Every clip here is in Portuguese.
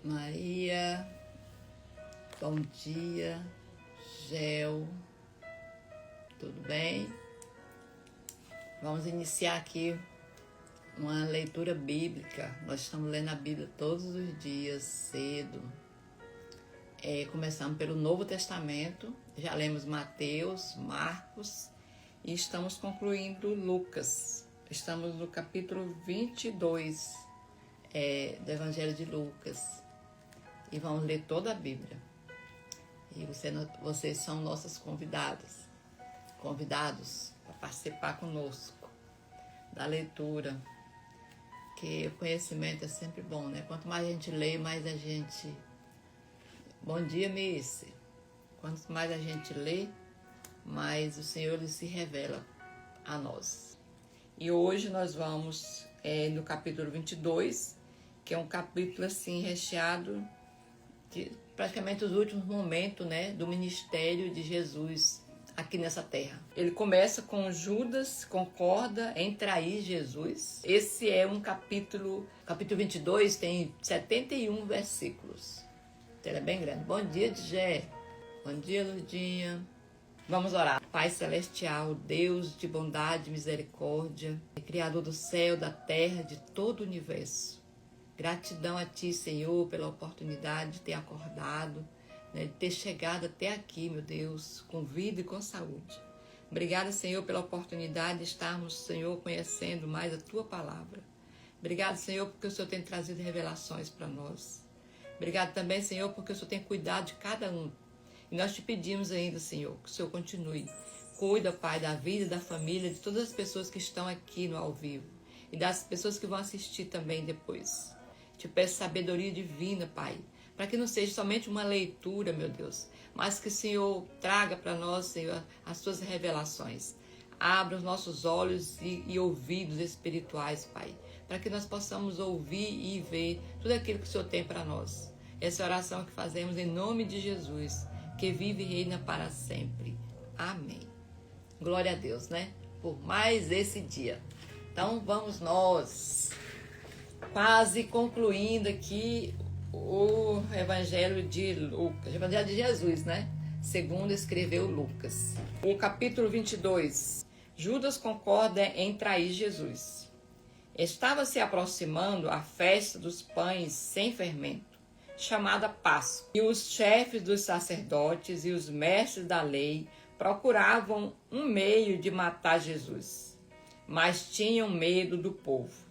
Maria, bom dia, Gel, tudo bem? Vamos iniciar aqui uma leitura bíblica. Nós estamos lendo a Bíblia todos os dias, cedo. Começamos pelo Novo Testamento, já lemos Mateus, Marcos e estamos concluindo Lucas. Estamos no capítulo 22 do Evangelho de Lucas e vamos ler toda a Bíblia. E vocês são nossos convidados para participar conosco da leitura, que o conhecimento é sempre bom, né? Quanto mais a gente lê, mais a gente... Bom dia, Missy. Quanto mais a gente lê, mais o Senhor ele se revela a nós. E hoje nós vamos no capítulo 22, que é um capítulo assim recheado de praticamente os últimos momentos, né, do ministério de Jesus aqui nessa terra. Ele começa com Judas concorda em trair Jesus. Esse é um capítulo 22 tem 71 versículos. Então ele é bem grande. Bom dia, Djé. Bom dia, Lurdinha. Vamos orar. Pai Celestial, Deus de bondade e misericórdia, Criador do céu, da terra, de todo o universo. Gratidão a Ti, Senhor, pela oportunidade de ter acordado, né, de ter chegado até aqui, meu Deus, com vida e com saúde. Obrigada, Senhor, pela oportunidade de estarmos, Senhor, conhecendo mais a Tua palavra. Obrigado, Senhor, porque o Senhor tem trazido revelações para nós. Obrigado também, Senhor, porque o Senhor tem cuidado de cada um. E nós te pedimos ainda, Senhor, que o Senhor continue. Cuida, Pai, da vida e da família, de todas as pessoas que estão aqui no ao vivo. E das pessoas que vão assistir também depois. Te peço sabedoria divina, Pai, para que não seja somente uma leitura, meu Deus, mas que o Senhor traga para nós, Senhor, as suas revelações. Abra os nossos olhos e ouvidos espirituais, Pai, para que nós possamos ouvir e ver tudo aquilo que o Senhor tem para nós. Essa oração que fazemos em nome de Jesus, que vive e reina para sempre. Amém. Glória a Deus, né? Por mais esse dia. Então vamos nós, quase concluindo aqui o Evangelho de Lucas, o Evangelho de Jesus, né? Segundo escreveu Lucas. O capítulo 22. Judas concorda em trair Jesus. Estava se aproximando a festa dos pães sem fermento, chamada Páscoa, e os chefes dos sacerdotes e os mestres da lei procuravam um meio de matar Jesus, mas tinham medo do povo.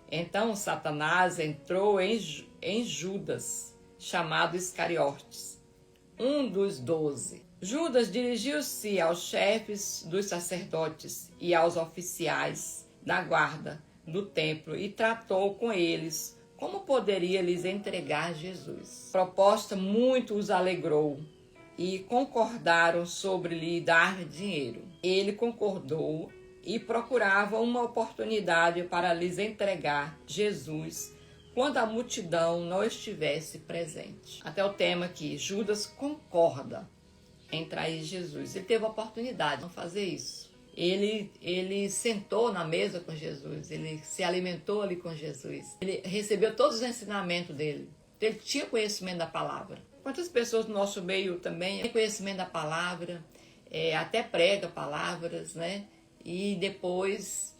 Então Satanás entrou em Judas, chamado Iscariotes, um dos 12. Judas dirigiu-se aos chefes dos sacerdotes e aos oficiais da guarda do templo e tratou com eles como poderia lhes entregar Jesus. A proposta muito os alegrou e concordaram sobre lhe dar dinheiro. Ele concordou e procurava uma oportunidade para lhes entregar Jesus quando a multidão não estivesse presente. Até o tema aqui, Judas concorda em trair Jesus. Ele teve a oportunidade de fazer isso. Ele sentou na mesa com Jesus, ele se alimentou ali com Jesus, ele recebeu todos os ensinamentos dele, ele tinha conhecimento da palavra. Quantas pessoas no nosso meio também têm conhecimento da palavra, até prega palavras, né? E depois,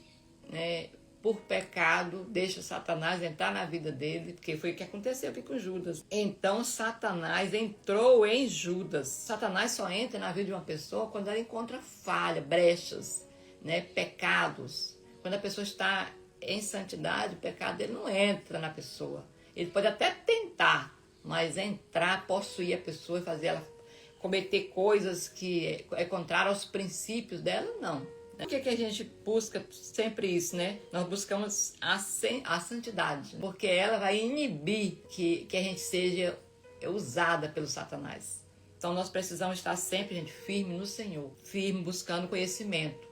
né, por pecado, deixa Satanás entrar na vida dele, porque foi o que aconteceu aqui com Judas. Então Satanás entrou em Judas. Satanás só entra na vida de uma pessoa quando ela encontra falha, brechas, né, pecados. Quando a pessoa está em santidade, o pecado dele não entra na pessoa. Ele pode até tentar, mas entrar, possuir a pessoa e fazer ela cometer coisas que é contrário aos princípios dela, não. Por que a gente busca sempre isso, né? Nós buscamos a santidade, porque ela vai inibir que a gente seja usada pelo Satanás. Então nós precisamos estar sempre, gente, firme no Senhor, firme buscando conhecimento,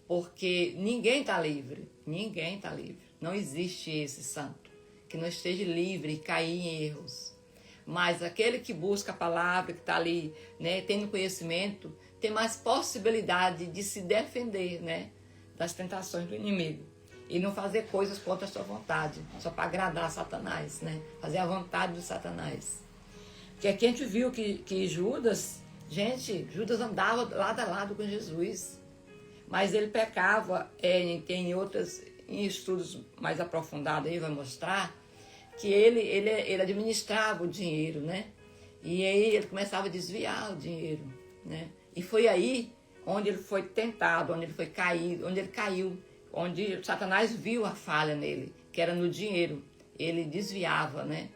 porque ninguém está livre, Não existe esse santo que não esteja livre e cair em erros. Mas aquele que busca a palavra, que está ali, né, tendo conhecimento, tem mais possibilidade de se defender, né, das tentações do inimigo. e não fazer coisas contra a sua vontade, só para agradar Satanás, né? Fazer a vontade de Satanás. Porque aqui a gente viu que Judas, gente, Judas andava lado a lado com Jesus, mas ele pecava, em estudos mais aprofundados aí vai mostrar, que ele administrava o dinheiro, né? E aí ele começava a desviar o dinheiro, né? E foi aí onde ele foi tentado, onde ele caiu, onde Satanás viu a falha nele, que era no dinheiro. Ele desviava, né?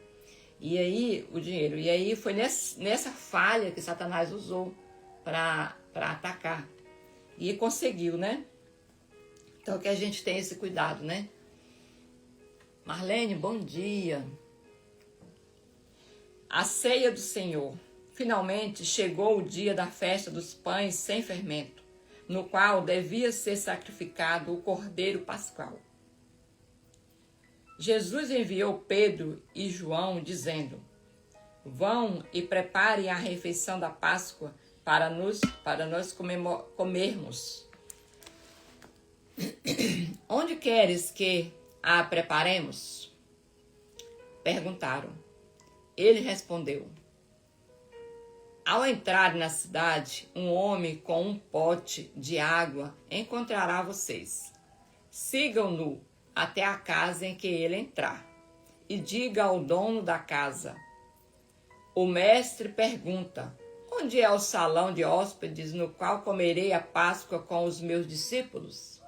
E aí o dinheiro. E aí foi nessa falha que Satanás usou para atacar. E conseguiu, né? Então que a gente tem esse cuidado, né? Marlene, bom dia. A ceia do Senhor. Finalmente chegou o dia da festa dos pães sem fermento, no qual devia ser sacrificado o Cordeiro Pascual. Jesus enviou Pedro e João, dizendo: vão e preparem a refeição da Páscoa para nós comermos. Onde queres que a preparemos? Perguntaram. Ele respondeu: ao entrar na cidade, um homem com um pote de água encontrará vocês. Sigam-no até a casa em que ele entrar, e diga ao dono da casa: o mestre pergunta, onde é o salão de hóspedes no qual comerei a Páscoa com os meus discípulos?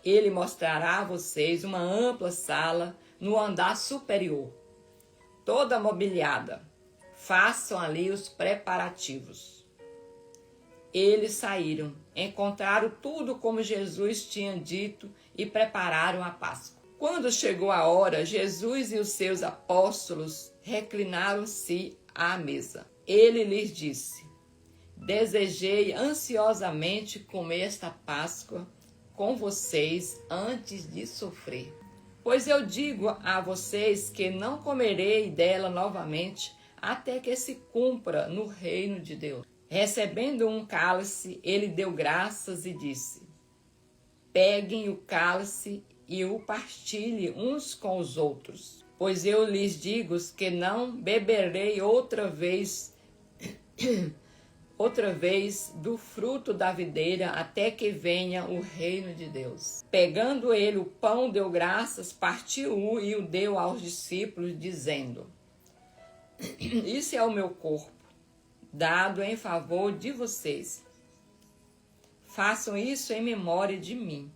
Ele mostrará a vocês uma ampla sala no andar superior, toda mobiliada. Façam ali os preparativos. Eles saíram, encontraram tudo como Jesus tinha dito e prepararam a Páscoa. Quando chegou a hora, Jesus e os seus apóstolos reclinaram-se à mesa. Ele lhes disse: desejei ansiosamente comer esta Páscoa com vocês antes de sofrer. Pois eu digo a vocês que não comerei dela novamente até que se cumpra no reino de Deus. Recebendo um cálice, ele deu graças e disse: peguem o cálice e o partilhem uns com os outros, pois eu lhes digo que não beberei outra vez do fruto da videira até que venha o reino de Deus. Pegando ele o pão, deu graças, partiu-o e o deu aos discípulos, dizendo: isso é o meu corpo, dado em favor de vocês. Façam isso em memória de mim.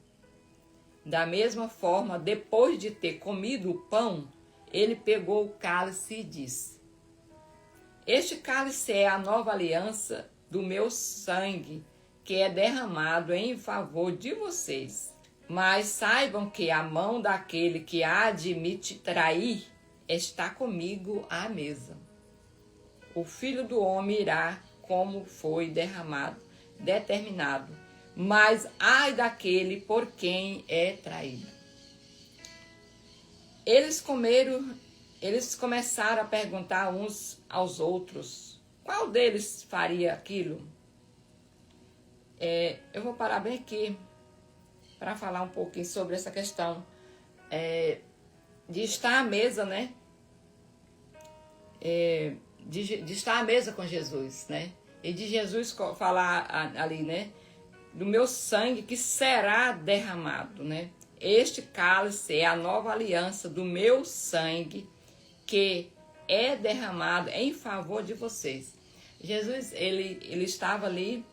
Da mesma forma, depois de ter comido o pão, ele pegou o cálice e disse: este cálice é a nova aliança do meu sangue, que é derramado em favor de vocês. Mas saibam que a mão daquele que há de me trair está comigo à mesa. O Filho do Homem irá como foi determinado, mas ai daquele por quem é traído. Eles começaram a perguntar uns aos outros, qual deles faria aquilo? Eu vou parar bem aqui para falar um pouquinho sobre essa questão de estar à mesa, né? De estar à mesa com Jesus, né? E de Jesus falar ali, né? Do meu sangue que será derramado, né? Este cálice é a nova aliança do meu sangue que é derramado em favor de vocês. Jesus, ele estava ali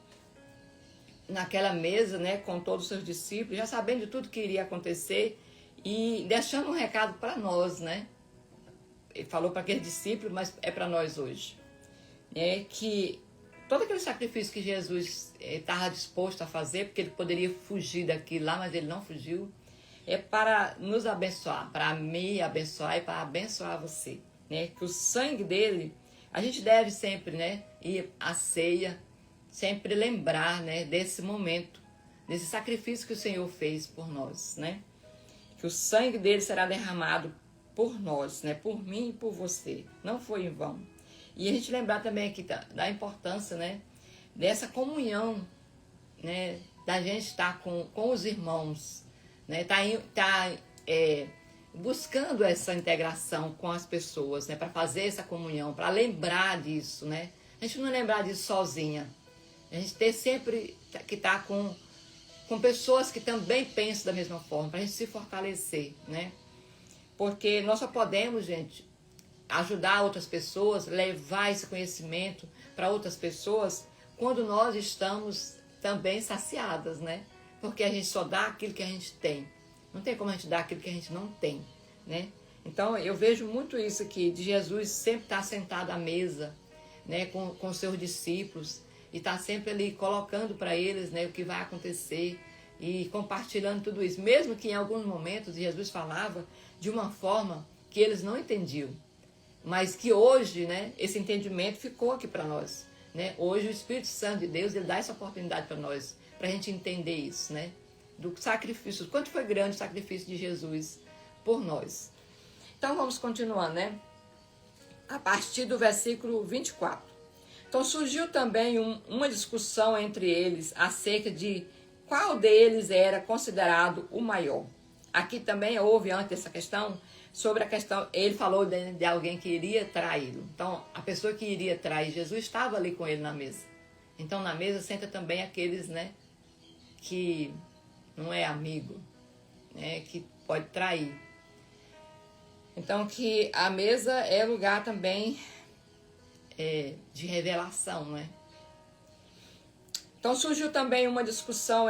naquela mesa, né? Com todos os seus discípulos, já sabendo de tudo que iria acontecer e deixando um recado para nós, né? Ele falou para aqueles discípulos, mas é para nós hoje, né? Que todo aquele sacrifício que Jesus estava disposto a fazer, porque ele poderia fugir daquilo lá, mas ele não fugiu, é para nos abençoar, para me abençoar e para abençoar você, né? Que o sangue dele, a gente deve sempre, né? Ir à ceia, sempre lembrar, né? Desse momento, desse sacrifício que o Senhor fez por nós, né? Que o sangue dele será derramado por nós, né? Por mim e por você. Não foi em vão. E a gente lembrar também aqui da importância, né? Dessa comunhão, né? Da gente estar com os irmãos, né? Buscando essa integração com as pessoas, né? Para fazer essa comunhão, para lembrar disso, né? A gente não lembrar disso sozinha. A gente ter sempre que estar com pessoas que também pensam da mesma forma, para a gente se fortalecer, né? Porque nós só podemos, gente, ajudar outras pessoas, levar esse conhecimento para outras pessoas quando nós estamos também saciadas, né? Porque a gente só dá aquilo que a gente tem. Não tem como a gente dar aquilo que a gente não tem, né? Então eu vejo muito isso aqui, de Jesus sempre estar sentado à mesa, né, com seus discípulos, e estar sempre ali colocando para eles, né, o que vai acontecer e compartilhando tudo isso. Mesmo que em alguns momentos Jesus falava de uma forma que eles não entendiam, mas que hoje, né, esse entendimento ficou aqui para nós, né? Hoje o Espírito Santo de Deus, ele dá essa oportunidade para nós, para a gente entender isso, né? Do sacrifício, quanto foi grande o sacrifício de Jesus por nós. Então vamos continuando, né? A partir do versículo 24. Então surgiu também uma discussão entre eles acerca de qual deles era considerado o maior. Aqui também houve antes essa questão, sobre a questão, ele falou de alguém que iria traí-lo. Então a pessoa que iria trair Jesus estava ali com ele na mesa. Então na mesa senta também aqueles, né, que não é amigo, né, que pode trair. Então que a mesa é lugar também de revelação, né? Então surgiu também uma discussão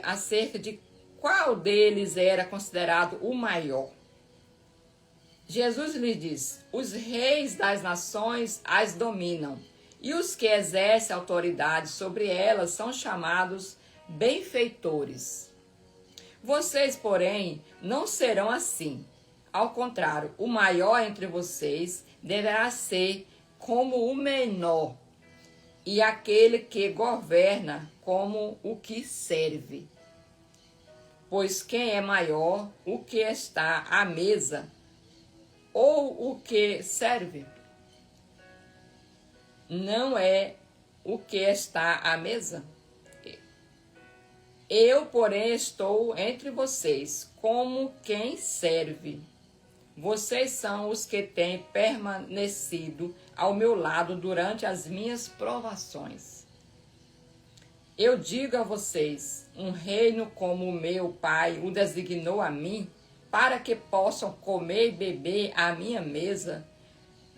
acerca de qual deles era considerado o maior. Jesus lhe diz: os reis das nações as dominam, e os que exercem autoridade sobre elas são chamados benfeitores. Vocês, porém, não serão assim. Ao contrário, o maior entre vocês deverá ser como o menor, e aquele que governa como o que serve. Pois quem é maior, o que está à mesa, ou o que serve? Não é o que está à mesa? Eu, porém, estou entre vocês como quem serve. Vocês são os que têm permanecido ao meu lado durante as minhas provações. Eu digo a vocês, um reino como o meu Pai o designou a mim, para que possam comer e beber à minha mesa,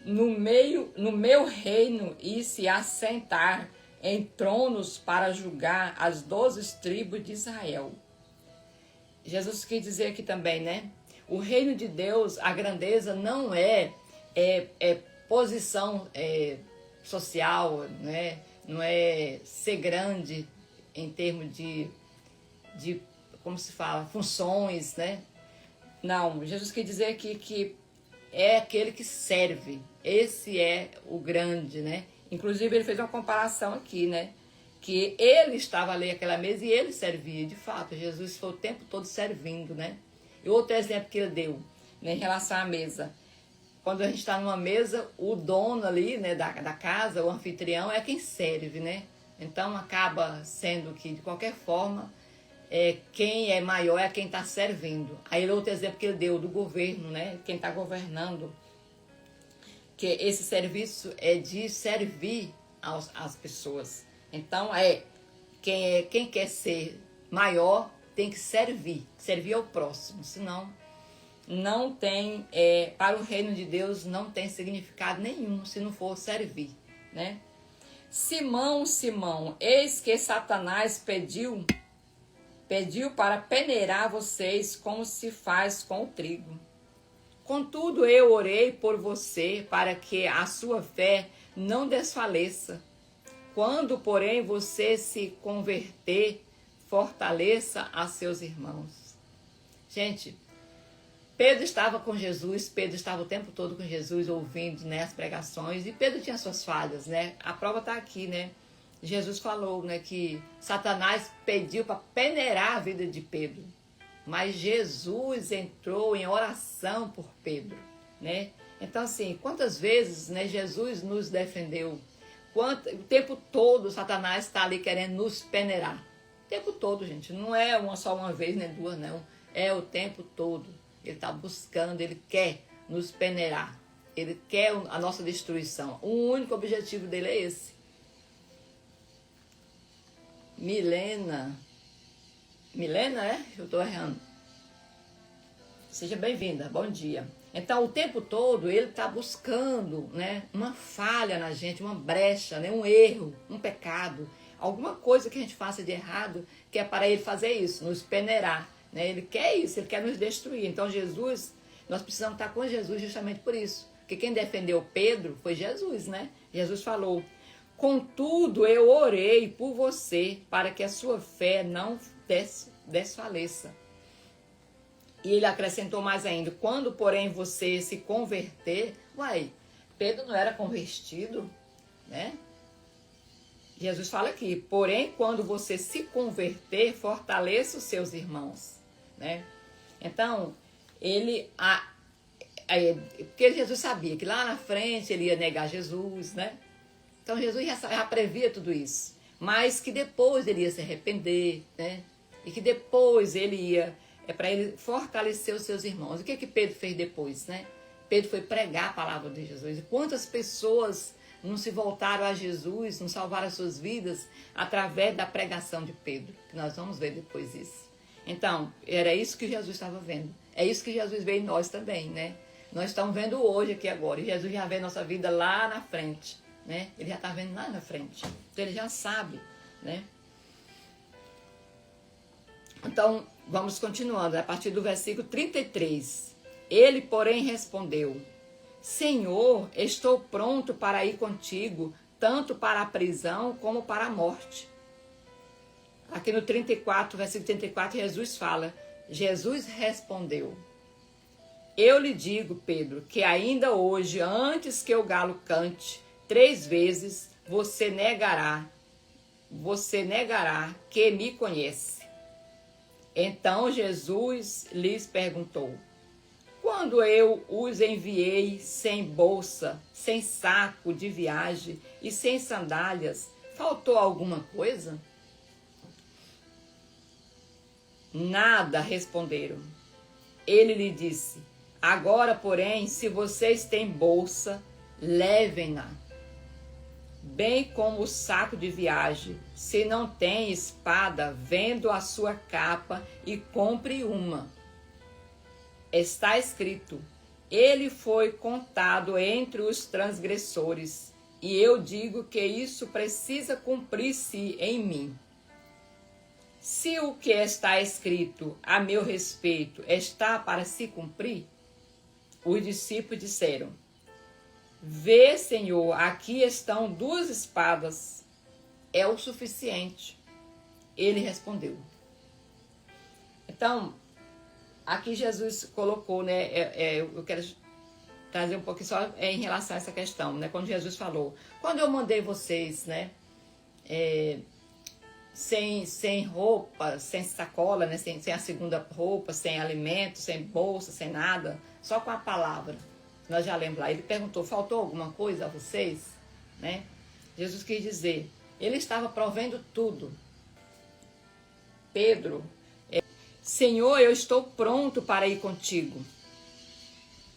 no meu reino, e se assentar em tronos para julgar as 12 tribos de Israel. Jesus quis dizer aqui também, né? O reino de Deus, a grandeza não é posição social, né? Não é ser grande em termos de como se fala, funções, né? Não, Jesus quis dizer aqui que é aquele que serve. Esse é o grande, né? Inclusive ele fez uma comparação aqui, né? Que ele estava ali àquela mesa e ele servia. De fato, Jesus foi o tempo todo servindo, né? E outro exemplo que ele deu, né, em relação à mesa. Quando a gente está numa mesa, o dono ali, né, da casa, o anfitrião, é quem serve, né? Então acaba sendo que, de qualquer forma, quem é maior é quem está servindo. Aí outro exemplo que ele deu do governo, né? Quem está governando. Que esse serviço é de servir às pessoas. Então quem quer ser maior tem que servir ao próximo, senão não tem, para o reino de Deus não tem significado nenhum se não for servir, né? Simão, Simão, eis que Satanás pediu para peneirar vocês como se faz com o trigo. Contudo, eu orei por você para que a sua fé não desfaleça. Quando, porém, você se converter, fortaleça a seus irmãos. Gente, Pedro estava com Jesus, Pedro estava o tempo todo com Jesus, ouvindo, né, as pregações, e Pedro tinha suas falhas, né? A prova está aqui, né? Jesus falou, né, que Satanás pediu para peneirar a vida de Pedro, mas Jesus entrou em oração por Pedro, né? Então, assim, quantas vezes, né, Jesus nos defendeu? O tempo todo Satanás está ali querendo nos peneirar. O tempo todo, gente. Não é só uma vez, nem duas, não. É o tempo todo. Ele está buscando, ele quer nos peneirar. Ele quer a nossa destruição. O único objetivo dele é esse. Milena, eu estou errando. Seja bem-vinda, bom dia. Então, o tempo todo, ele está buscando, né, uma falha na gente, uma brecha, né, um erro, um pecado, alguma coisa que a gente faça de errado, que é para ele fazer isso, nos peneirar. Né? Ele quer isso, ele quer nos destruir. Então, Jesus, nós precisamos estar com Jesus justamente por isso. Porque quem defendeu Pedro foi Jesus, né? Jesus falou: contudo, eu orei por você para que a sua fé não desfaleça. E ele acrescentou mais ainda: quando, porém, você se converter... Pedro não era convertido, né? Jesus fala aqui: porém, quando você se converter, fortaleça os seus irmãos, né? Então, porque Jesus sabia que lá na frente ele ia negar Jesus, né? Então, Jesus já previa tudo isso. Mas que depois ele ia se arrepender, né? E que depois ele ia... para ele fortalecer os seus irmãos. O que Pedro fez depois, né? Pedro foi pregar a palavra de Jesus. E quantas pessoas não se voltaram a Jesus, não salvaram as suas vidas através da pregação de Pedro? Que nós vamos ver depois isso. Então, era isso que Jesus estava vendo. É isso que Jesus vê em nós também, né? Nós estamos vendo hoje aqui agora. E Jesus já vê nossa vida lá na frente, né? Ele já está vendo lá na frente. Então, ele já sabe, né? Então, vamos continuando, a partir do versículo 33. Ele, porém, respondeu: Senhor, estou pronto para ir contigo, tanto para a prisão como para a morte. Aqui no 34, versículo 34, Jesus respondeu: eu lhe digo, Pedro, que ainda hoje, antes que o galo cante 3 vezes, você negará que me conhece. Então Jesus lhes perguntou: quando eu os enviei sem bolsa, sem saco de viagem e sem sandálias, faltou alguma coisa? Nada, responderam. Ele lhe disse: agora, porém, se vocês têm bolsa, levem-na, bem como o saco de viagem. Se não tem espada, venda a sua capa e compre uma. Está escrito: ele foi contado entre os transgressores, e eu digo que isso precisa cumprir-se em mim. Se o que está escrito a meu respeito está para se cumprir, os discípulos disseram: vê, Senhor, aqui estão 2 espadas, é o suficiente. Ele respondeu. Então, aqui Jesus colocou, né, eu quero trazer um pouquinho só em relação a essa questão, né, quando Jesus falou: quando eu mandei vocês, né, sem roupa, sem sacola, né, sem a segunda roupa, sem alimento, sem bolsa, sem nada, só com a palavra. Nós já lemos lá. Ele perguntou: faltou alguma coisa a vocês? Né? Jesus quis dizer, ele estava provendo tudo. Pedro: Senhor, eu estou pronto para ir contigo,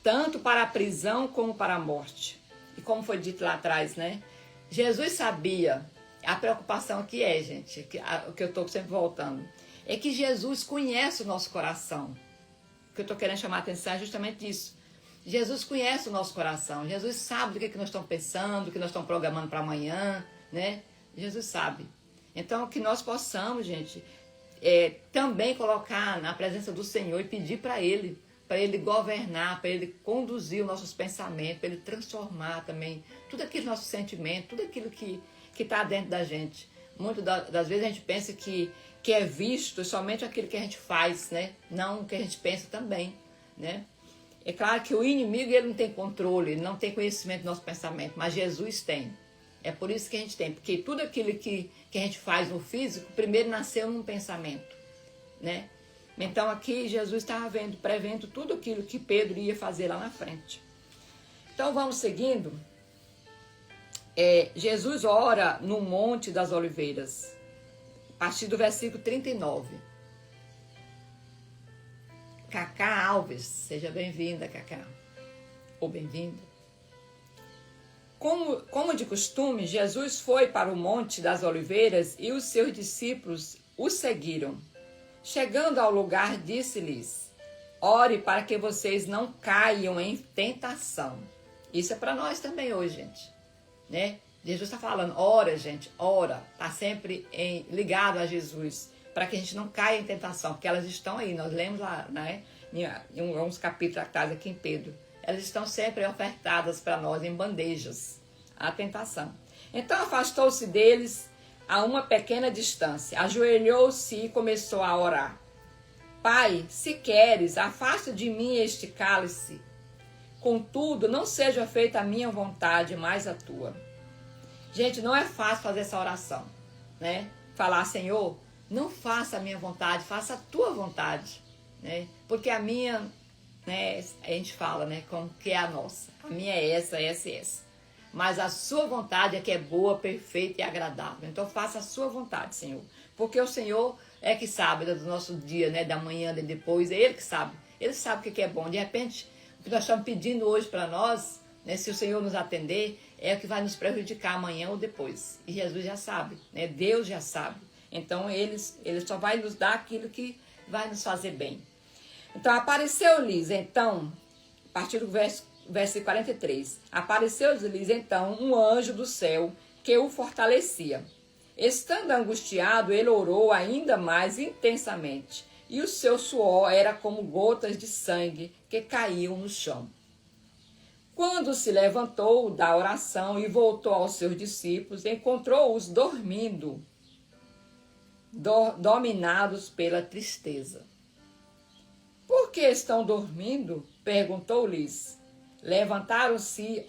tanto para a prisão como para a morte. E como foi dito lá atrás, né? Jesus sabia. A preocupação aqui gente, o que eu estou sempre voltando, é que Jesus conhece o nosso coração. O que eu estou querendo chamar a atenção é justamente isso. Jesus conhece o nosso coração. Jesus sabe do que nós estamos pensando, do que nós estamos programando para amanhã, né? Jesus sabe. Então, que nós possamos, gente, também colocar na presença do Senhor e pedir para Ele governar, para Ele conduzir os nossos pensamentos, para Ele transformar também tudo aquilo nosso sentimento, tudo aquilo que está dentro da gente. Muitas das vezes a gente pensa que é visto somente aquilo que a gente faz, né? Não o que a gente pensa também, né? É claro que o inimigo, ele não tem controle, ele não tem conhecimento do nosso pensamento, mas Jesus tem. É por isso que a gente tem, porque tudo aquilo que a gente faz no físico, primeiro nasceu num pensamento, né? Então aqui Jesus estava prevendo tudo aquilo que Pedro ia fazer lá na frente. Então vamos seguindo. Jesus ora no Monte das Oliveiras, a partir do versículo 39. Cacá Alves. Seja bem-vinda, Cacá. Ou bem-vinda. Como de costume, Jesus foi para o Monte das Oliveiras e os seus discípulos o seguiram. Chegando ao lugar, disse-lhes: ore para que vocês não caiam em tentação. Isso é para nós também hoje, gente. Né? Jesus está falando, ora, gente, ora. Está sempre ligado a Jesus, para que a gente não caia em tentação, porque elas estão aí. Nós lemos lá, né, em alguns capítulos atrás aqui em Pedro. Elas estão sempre ofertadas para nós em bandejas, a tentação. Então afastou-se deles a uma pequena distância, ajoelhou-se e começou a orar. Pai, se queres, afasta de mim este cálice. Contudo, não seja feita a minha vontade, mas a tua. Gente, não é fácil fazer essa oração, né? Falar, Senhor, não faça a minha vontade, faça a tua vontade, né? Porque a minha, né, a gente fala, né, como que é a nossa. A minha é essa, essa e essa. Mas a sua vontade é que é boa, perfeita e agradável. Então faça a sua vontade, Senhor. Porque o Senhor é que sabe do nosso dia, né, da manhã, de depois, é Ele que sabe. Ele sabe o que é bom. De repente, o que nós estamos pedindo hoje para nós, né, se o Senhor nos atender, é o que vai nos prejudicar amanhã ou depois. E Jesus já sabe, né? Deus já sabe. Então, ele só vai nos dar aquilo que vai nos fazer bem. Então, apareceu-lhes, então, a partir do versículo 43, apareceu-lhes, então, um anjo do céu que o fortalecia. Estando angustiado, ele orou ainda mais intensamente, e o seu suor era como gotas de sangue que caíam no chão. Quando se levantou da oração e voltou aos seus discípulos, encontrou-os dormindo, dominados pela tristeza. Por que estão dormindo? Perguntou-lhes. Levantem-se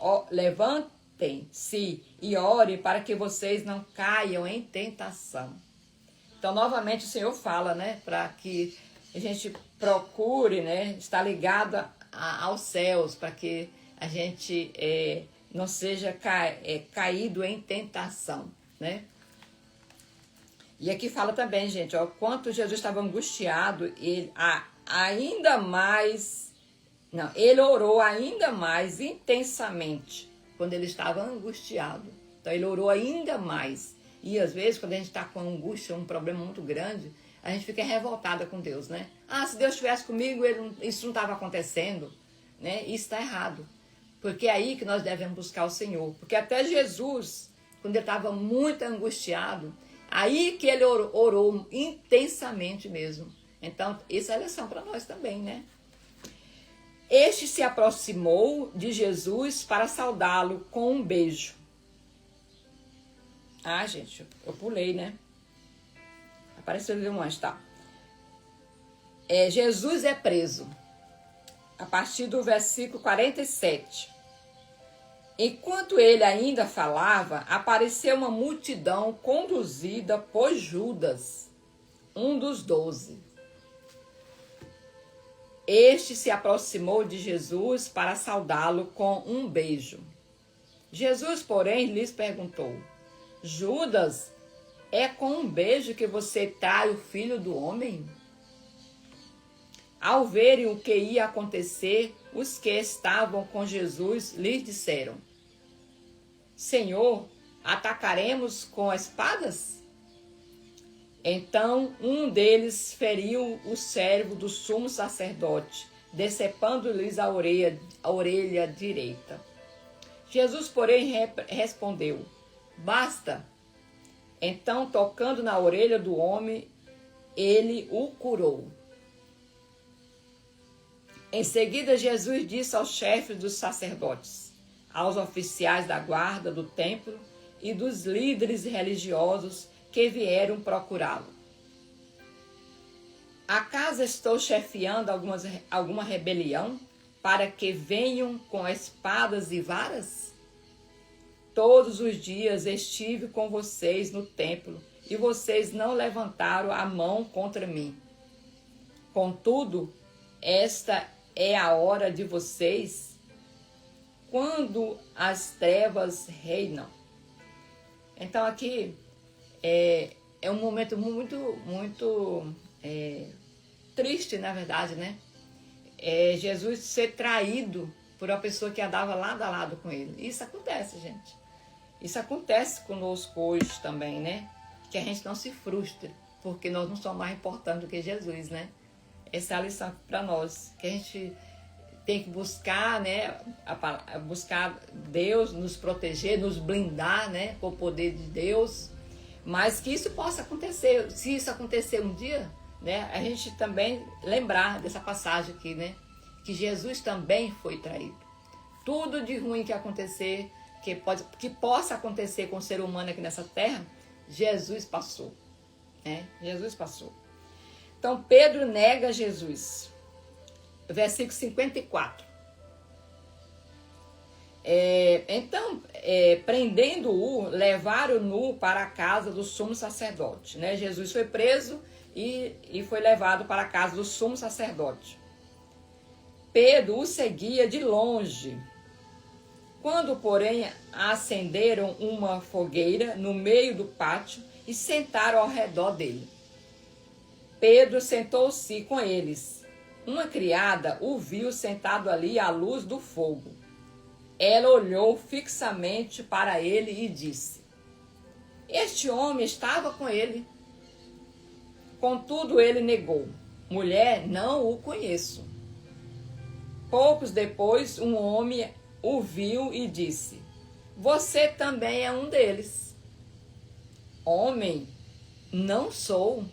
e orem para que vocês não caiam em tentação. Então, novamente, o Senhor fala, né, para que a gente procure, né, estar ligado aos céus, para que a gente não seja caído em tentação, né? E aqui fala também, gente, ó, quanto Jesus estava angustiado, ele orou ainda mais intensamente quando ele estava angustiado. Então ele orou ainda mais. E às vezes, quando a gente está com angústia, um problema muito grande, a gente fica revoltada com Deus, né? Ah, se Deus estivesse comigo, isso não estava acontecendo, né? Isso está errado. Porque é aí que nós devemos buscar o Senhor. Porque até Jesus, quando ele estava muito angustiado, aí que ele orou intensamente mesmo. Então, isso é lição para nós também, né? Este se aproximou de Jesus para saudá-lo com um beijo. Ah, gente, eu pulei, né? Apareceu ali um anjo, tá? Jesus é preso. A partir do versículo 47. Enquanto ele ainda falava, apareceu uma multidão conduzida por Judas, um dos 12. Este se aproximou de Jesus para saudá-lo com um beijo. Jesus, porém, lhes perguntou: Judas, é com um beijo que você trai o Filho do Homem? Ao verem o que ia acontecer, os que estavam com Jesus lhes disseram: Senhor, atacaremos com espadas? Então um deles feriu o servo do sumo sacerdote, decepando-lhes a orelha direita. Jesus, porém, respondeu: Basta. Então, tocando na orelha do homem, ele o curou. Em seguida, Jesus disse aos chefes dos sacerdotes, aos oficiais da guarda do templo e dos líderes religiosos que vieram procurá-lo: Acaso estou chefiando alguma rebelião para que venham com espadas e varas? Todos os dias estive com vocês no templo e vocês não levantaram a mão contra mim. Contudo, esta é a hora de vocês, quando as trevas reinam. Então aqui é um momento muito triste, na verdade, né? Jesus ser traído por uma pessoa que andava lado a lado com ele. Isso acontece, gente. Isso acontece conosco hoje também, né? Que a gente não se frustre, porque nós não somos mais importantes do que Jesus, né? Essa é a lição para nós, que a gente tem que buscar, né? Buscar Deus, nos proteger, nos blindar, né? Com o poder de Deus. Mas que isso possa acontecer. Se isso acontecer um dia, né? A gente também lembrar dessa passagem aqui, né? Que Jesus também foi traído. Tudo de ruim que acontecer, que possa acontecer com o ser humano aqui nessa terra, Jesus passou, né? Jesus passou. Então Pedro nega Jesus. Versículo 54. Prendendo-o, levaram-no para a casa do sumo sacerdote, né? Jesus foi preso e foi levado para a casa do sumo sacerdote. Pedro o seguia de longe. Quando, porém, acenderam uma fogueira no meio do pátio e sentaram ao redor dele. Pedro sentou-se com eles. Uma criada o viu sentado ali à luz do fogo. Ela olhou fixamente para ele e disse: Este homem estava com ele. Contudo, ele negou: Mulher, não o conheço. Poucos depois, um homem o viu e disse: Você também é um deles. Homem, não sou,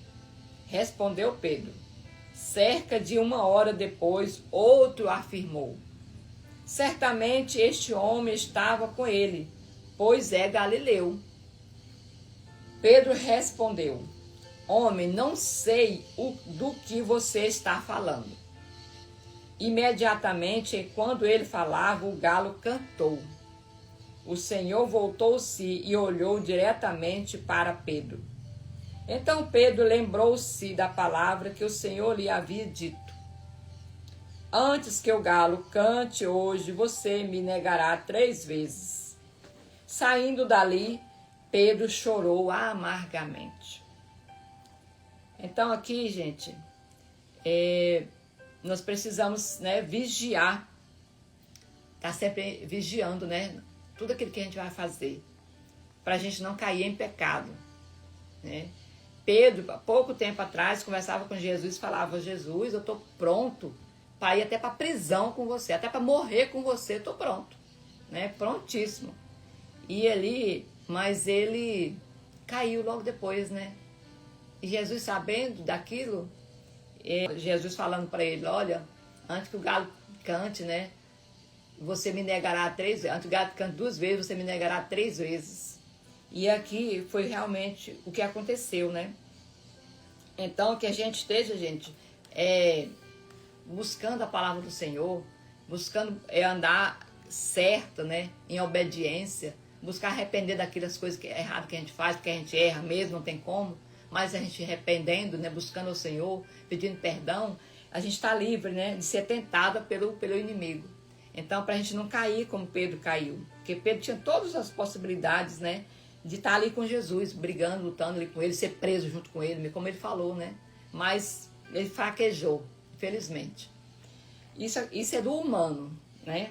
respondeu Pedro. Cerca de 1 hora depois, outro afirmou: Certamente este homem estava com ele, pois é galileu. Pedro respondeu: Homem, não sei do que você está falando. Imediatamente, enquanto ele falava, o galo cantou. O Senhor voltou-se e olhou diretamente para Pedro. Então Pedro lembrou-se da palavra que o Senhor lhe havia dito: Antes que o galo cante hoje, você me negará 3 vezes. Saindo dali, Pedro chorou amargamente. Então aqui, gente, nós precisamos, né, vigiar. Tá sempre vigiando, né? Tudo aquilo que a gente vai fazer, para a gente não cair em pecado, né? Pedro, há pouco tempo atrás, conversava com Jesus e falava: Jesus, eu estou pronto para ir até para a prisão com você, até para morrer com você, estou pronto, né? Prontíssimo. Mas ele caiu logo depois, né? E Jesus, sabendo daquilo, Jesus falando para ele: olha, antes que o galo cante, né? Você me negará 3 vezes. Antes que o galo cante 2 vezes, você me negará 3 vezes. E aqui foi realmente o que aconteceu, né? Então, que a gente esteja, gente, buscando a palavra do Senhor, buscando andar certo, né? Em obediência, buscar arrepender daquelas coisas erradas que a gente faz, porque a gente erra mesmo, não tem como. Mas a gente arrependendo, né? Buscando o Senhor, pedindo perdão, a gente está livre, né? De ser tentada pelo inimigo. Então, para a gente não cair como Pedro caiu. Porque Pedro tinha todas as possibilidades, né? De estar ali com Jesus, brigando, lutando ali com ele, ser preso junto com ele, como ele falou, né? Mas ele fraquejou, infelizmente. Isso é do humano, né?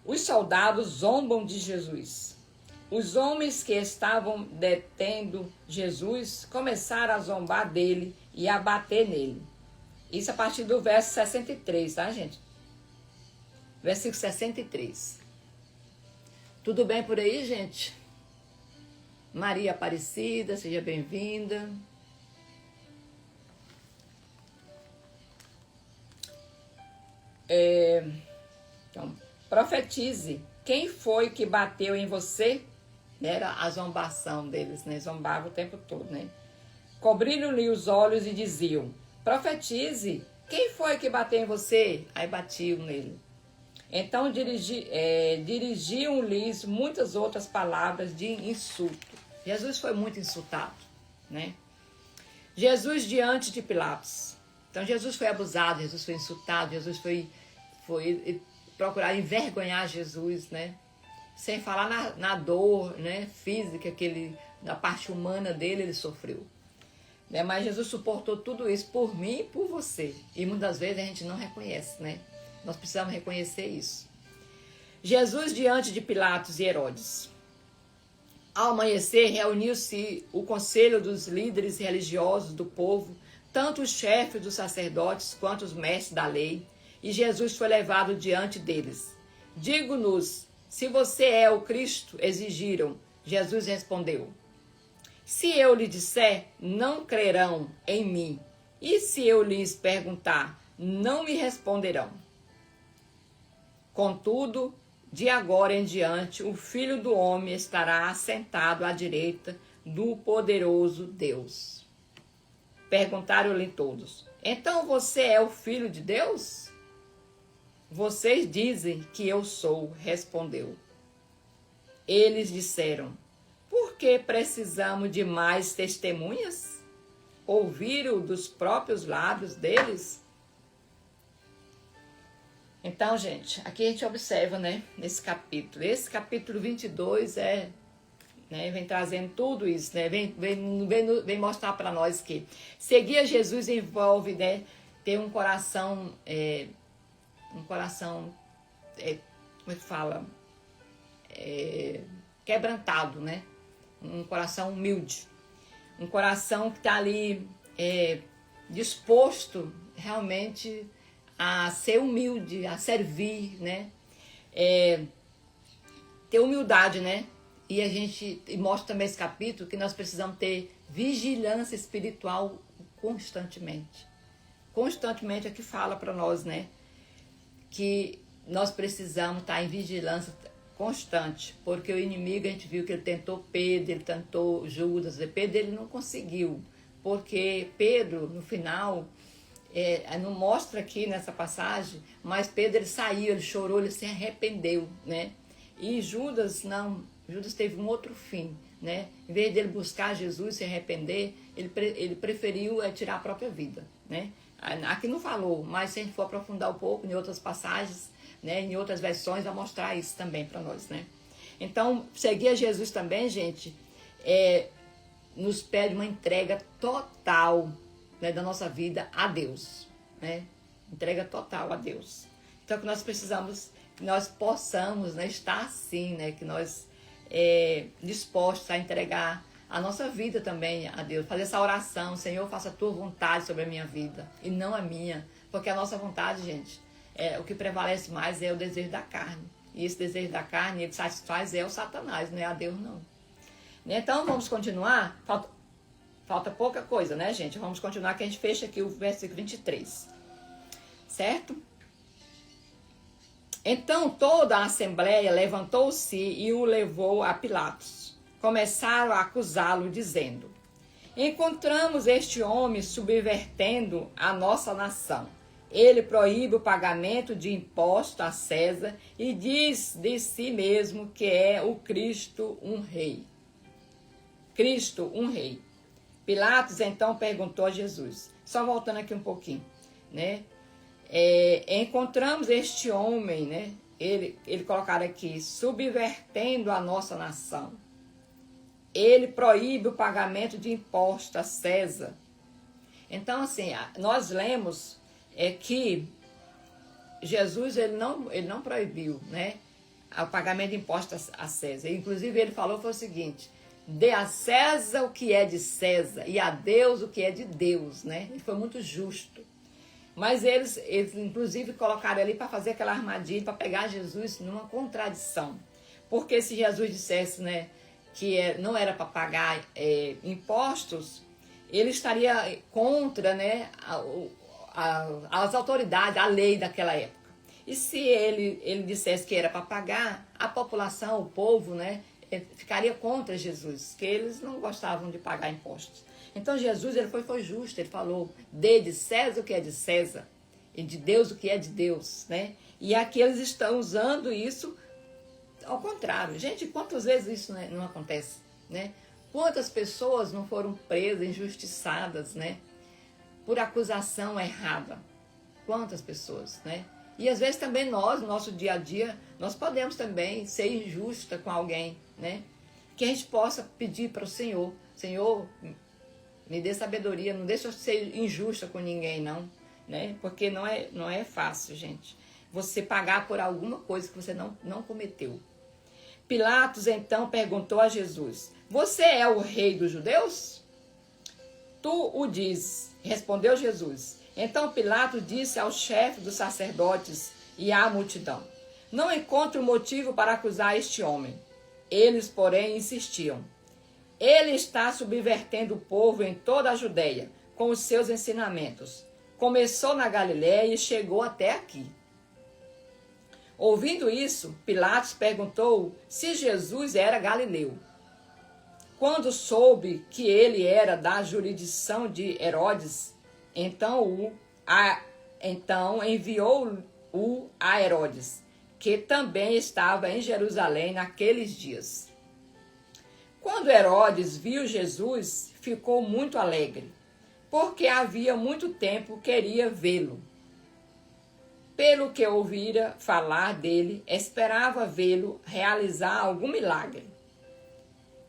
Os soldados zombam de Jesus. Os homens que estavam detendo Jesus começaram a zombar dele e a bater nele. Isso a partir do verso 63, tá, gente? Versículo 63. Tudo bem por aí, gente? Maria Aparecida, seja bem-vinda. Então, profetize. Quem foi que bateu em você? Era a zombação deles, né? Zombava o tempo todo, né? Cobriram-lhe os olhos e diziam: profetize. Quem foi que bateu em você? Aí batiam nele. Então dirigiam-lhes muitas outras palavras de insulto. Jesus foi muito insultado, né? Jesus diante de Pilatos. Então Jesus foi abusado, Jesus foi insultado, Jesus foi procurar envergonhar Jesus, né? Sem falar na dor, né, física da parte humana dele, ele sofreu. né? Mas Jesus suportou tudo isso por mim e por você. E muitas vezes a gente não reconhece, né? Nós precisamos reconhecer isso. Jesus diante de Pilatos e Herodes. Ao amanhecer, reuniu-se o conselho dos líderes religiosos do povo, tanto os chefes dos sacerdotes quanto os mestres da lei, e Jesus foi levado diante deles. Digo-nos, se você é o Cristo, exigiram. Jesus respondeu, se eu lhe disser, não crerão em mim, e se eu lhes perguntar, não me responderão. Contudo, de agora em diante, o Filho do Homem estará assentado à direita do poderoso Deus. Perguntaram-lhe todos, então você é o Filho de Deus? Vocês dizem que eu sou, respondeu. Eles disseram, por que precisamos de mais testemunhas? Ouviram dos próprios lábios deles? Então, gente, aqui a gente observa, né, nesse capítulo. Esse capítulo 22 vem trazendo tudo isso, né? Vem mostrar para nós que seguir Jesus envolve, né, ter um coração, como é que fala? Quebrantado, né? Um coração humilde. Um coração que está ali disposto realmente a ser humilde, a servir, né? Ter humildade, né? E a gente mostra também esse capítulo que nós precisamos ter vigilância espiritual constantemente. Constantemente é que fala para nós, né? Que nós precisamos estar em vigilância constante, porque o inimigo, a gente viu que ele tentou Pedro, ele tentou Judas, e Pedro ele não conseguiu, porque Pedro, no final, não mostra aqui nessa passagem, mas Pedro ele saiu, ele chorou, ele se arrependeu, né? E Judas não, Judas teve um outro fim, né? Em vez dele buscar Jesus, se arrepender, ele preferiu tirar a própria vida, né? Aqui não falou, mas se a gente for aprofundar um pouco em outras passagens, né, em outras versões, vai mostrar isso também para nós, né? Então, seguir a Jesus também, gente, nos pede uma entrega total, né, da nossa vida a Deus, né? Entrega total a Deus. Então, que nós precisamos, que nós possamos, né, estar assim, né, que nós dispostos a entregar a nossa vida também a Deus, fazer essa oração, Senhor, faça a tua vontade sobre a minha vida e não a minha, porque a nossa vontade, gente, o que prevalece mais é o desejo da carne, e esse desejo da carne, ele satisfaz o Satanás, não é a Deus não. Então vamos continuar, falta pouca coisa, né, gente? Vamos continuar que a gente fecha aqui o versículo 23, certo? Então toda a assembleia levantou-se e o levou a Pilatos. Começaram a acusá-lo, dizendo, encontramos este homem subvertendo a nossa nação. Ele proíbe o pagamento de imposto a César e diz de si mesmo que é o Cristo, um rei. Cristo, um rei. Pilatos então perguntou a Jesus, só voltando aqui um pouquinho, né? Encontramos este homem, né? Ele colocaram aqui, subvertendo a nossa nação. Ele proíbe o pagamento de imposto a César. Então, assim, nós lemos que Jesus ele não proibiu, né, o pagamento de imposto a César. Inclusive, ele falou foi o seguinte, dê a César o que é de César e a Deus o que é de Deus, né? Ele foi muito justo. Mas eles inclusive, colocaram ali para fazer aquela armadilha, para pegar Jesus numa contradição. Porque se Jesus dissesse, né, que não era para pagar impostos, ele estaria contra, né, as autoridades, a lei daquela época. E se ele dissesse que era para pagar, a população, o povo, né, ficaria contra Jesus, que eles não gostavam de pagar impostos. Então Jesus ele foi justo, ele falou, dê de César o que é de César e de Deus o que é de Deus, né? E aqui eles estão usando isso ao contrário. Gente, quantas vezes isso não acontece, né? Quantas pessoas não foram presas, injustiçadas, né? Por acusação errada. Quantas pessoas, né? E às vezes também nós, no nosso dia a dia, nós podemos também ser injusta com alguém, né? Que a gente possa pedir para o Senhor, Senhor, Me dê sabedoria, não deixa eu ser injusta com ninguém, não, né? Porque não é fácil, gente, você pagar por alguma coisa que você não cometeu. Pilatos então perguntou a Jesus: você é o rei dos judeus? Tu o dizes, respondeu Jesus. Então Pilatos disse ao chefe dos sacerdotes e à multidão: não encontro motivo para acusar este homem. Eles, porém, insistiam: ele está subvertendo o povo em toda a Judeia com os seus ensinamentos. Começou na Galiléia e chegou até aqui. Ouvindo isso, Pilatos perguntou se Jesus era galileu. Quando soube que ele era da jurisdição de Herodes, então enviou-o a Herodes, que também estava em Jerusalém naqueles dias. Quando Herodes viu Jesus, ficou muito alegre, porque havia muito tempo queria vê-lo. Pelo que ouvira falar dele, esperava vê-lo realizar algum milagre.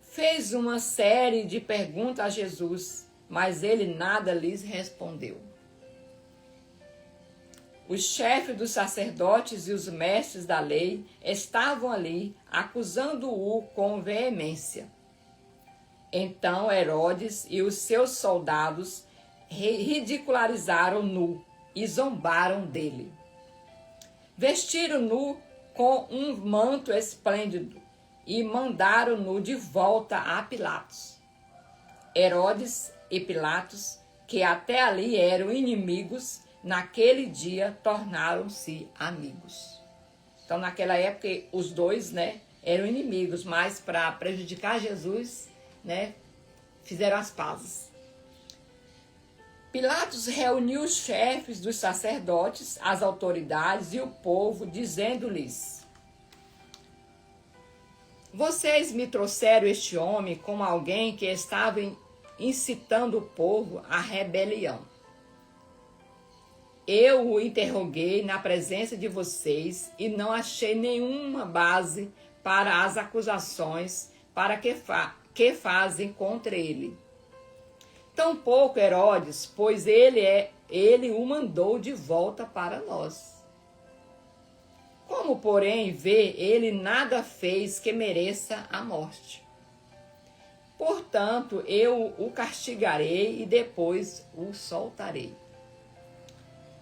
Fez uma série de perguntas a Jesus, mas ele nada lhes respondeu. Os chefes dos sacerdotes e os mestres da lei estavam ali, acusando-o com veemência. Então Herodes e os seus soldados ridicularizaram-no e zombaram dele. Vestiram-no com um manto esplêndido e mandaram-no de volta a Pilatos. Herodes e Pilatos, que até ali eram inimigos, naquele dia tornaram-se amigos. Então, naquela época, os dois, né, eram inimigos, mas para prejudicar Jesus, né, fizeram as pazes. Pilatos reuniu os chefes dos sacerdotes, as autoridades e o povo, dizendo-lhes: vocês me trouxeram este homem como alguém que estava incitando o povo à rebelião. Eu o interroguei na presença de vocês e não achei nenhuma base para as acusações que fazem contra ele. Tampouco Herodes, pois ele o mandou de volta para nós. Como, porém, vê, ele nada fez que mereça a morte. Portanto, eu o castigarei e depois o soltarei.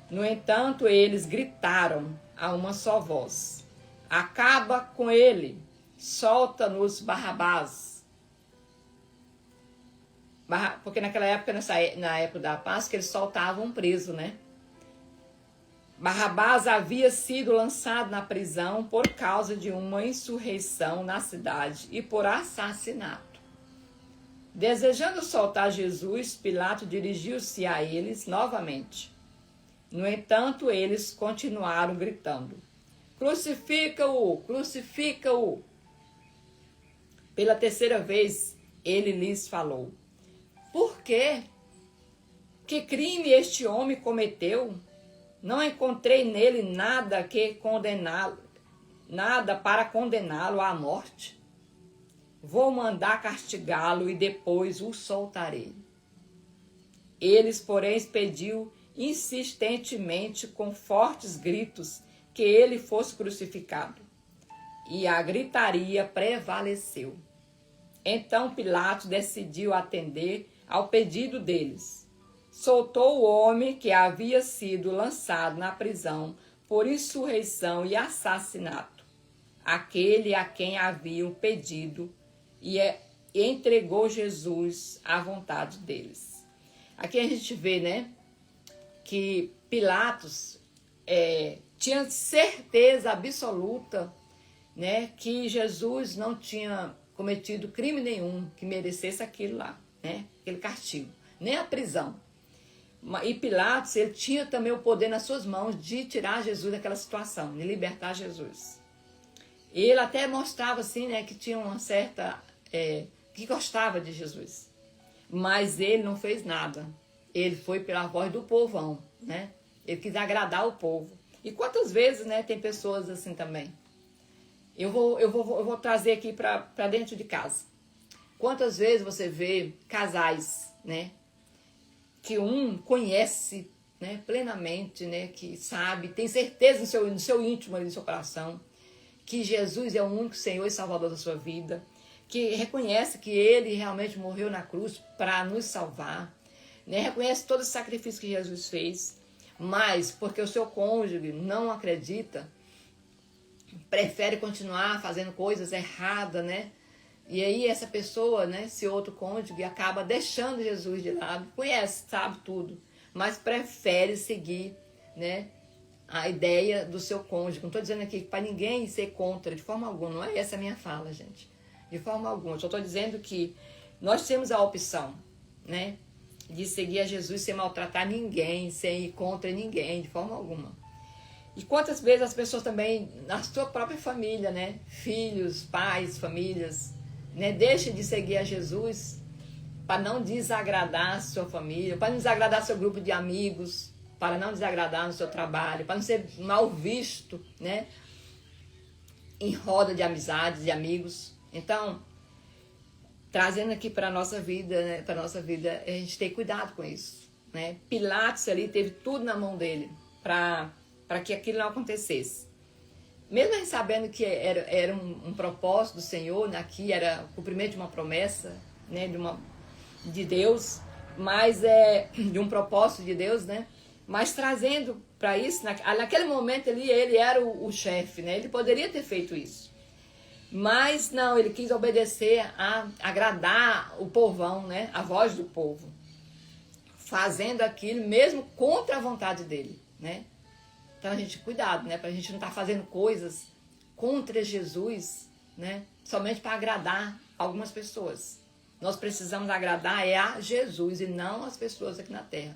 No entanto, eles gritaram a uma só voz: acaba com ele, solta-nos Barrabás. Porque naquela época, na época da Páscoa, eles soltavam um preso, né? Barrabás havia sido lançado na prisão por causa de uma insurreição na cidade e por assassinato. Desejando soltar Jesus, Pilatos dirigiu-se a eles novamente. No entanto, eles continuaram gritando: crucifica-o, crucifica-o. Pela terceira vez, ele lhes falou: por quê? Que crime este homem cometeu? Não encontrei nele nada para condená-lo à morte. Vou mandar castigá-lo e depois o soltarei. Eles, porém, pediu insistentemente com fortes gritos que ele fosse crucificado. E a gritaria prevaleceu. Então Pilatos decidiu atender ao pedido deles. Soltou o homem que havia sido lançado na prisão por insurreição e assassinato, aquele a quem haviam pedido, e entregou Jesus à vontade deles. Aqui a gente vê, né, que Pilatos tinha certeza absoluta, né, que Jesus não tinha cometido crime nenhum que merecesse aquilo lá, né, aquele castigo, nem a prisão. E Pilatos, ele tinha também o poder nas suas mãos de tirar Jesus daquela situação, de libertar Jesus. Ele até mostrava assim, né, que tinha uma certa, que gostava de Jesus. Mas ele não fez nada. Ele foi pela voz do povão, né? Ele quis agradar o povo. E quantas vezes, né, tem pessoas assim também? Eu vou trazer aqui para dentro de casa. Quantas vezes você vê casais, né, que um conhece, né, plenamente, né, que sabe, tem certeza no seu íntimo, no seu coração, que Jesus é o único Senhor e Salvador da sua vida, que reconhece que Ele realmente morreu na cruz para nos salvar, né, reconhece todo o sacrifício que Jesus fez, mas porque o seu cônjuge não acredita, prefere continuar fazendo coisas erradas, né? E aí essa pessoa, né, esse outro cônjuge, acaba deixando Jesus de lado, conhece, sabe tudo, mas prefere seguir, né, a ideia do seu cônjuge. Não estou dizendo aqui para ninguém ser contra, de forma alguma, não é essa a minha fala, gente. De forma alguma. Só estou dizendo que nós temos a opção, né, de seguir a Jesus sem maltratar ninguém, sem ir contra ninguém, de forma alguma. E quantas vezes as pessoas também, na sua própria família, né, filhos, pais, famílias, né, deixam de seguir a Jesus para não desagradar a sua família, para não desagradar seu grupo de amigos, para não desagradar no seu trabalho, para não ser mal visto, né, em roda de amizades, de amigos. Então, trazendo aqui para a nossa vida, né, para nossa vida, a gente tem cuidado com isso, né? Pilatos ali teve tudo na mão dele para que aquilo não acontecesse. Mesmo a gente sabendo que era um propósito do Senhor, né, aqui era o cumprimento de uma promessa, né, de Deus, mas de um propósito de Deus, né? Mas trazendo para isso, naquele momento ali, ele era o chefe, né? Ele poderia ter feito isso. Mas não, ele quis obedecer a agradar o povão, né? A voz do povo. Fazendo aquilo mesmo contra a vontade dele, né? Então a gente, cuidado, né? Para a gente não estar fazendo coisas contra Jesus, né? Somente para agradar algumas pessoas. Nós precisamos agradar a Jesus e não as pessoas aqui na terra.